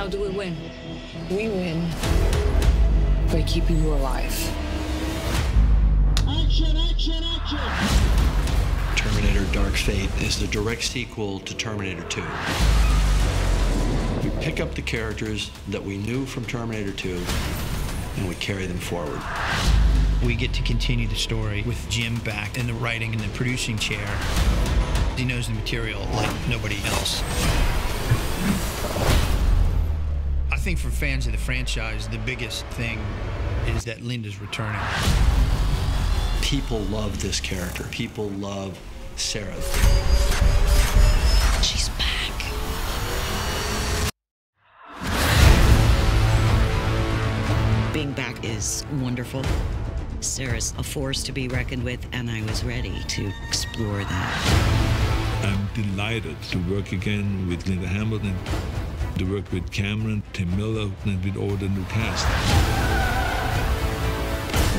How do we win? We win by keeping you alive. Action, action, action! Terminator Dark Fate is the direct sequel to Terminator 2. We pick up the characters that we knew from Terminator 2 and we carry them forward. We get to continue the story with Jim back in the writing and the producing chair. He knows the material like nobody else. I think for fans of the franchise, the biggest thing is that Linda's returning. People love this character. People love Sarah. She's back. Being back is wonderful. Sarah's a force to be reckoned with, and I was ready to explore that. I'm delighted to work again with Linda Hamilton, to work with Cameron, Tim Miller, and with all the new cast.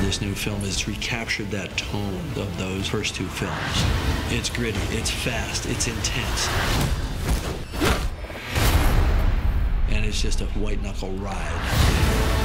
This new film has recaptured that tone of those first two films. It's gritty, it's fast, it's intense. And it's just a white-knuckle ride.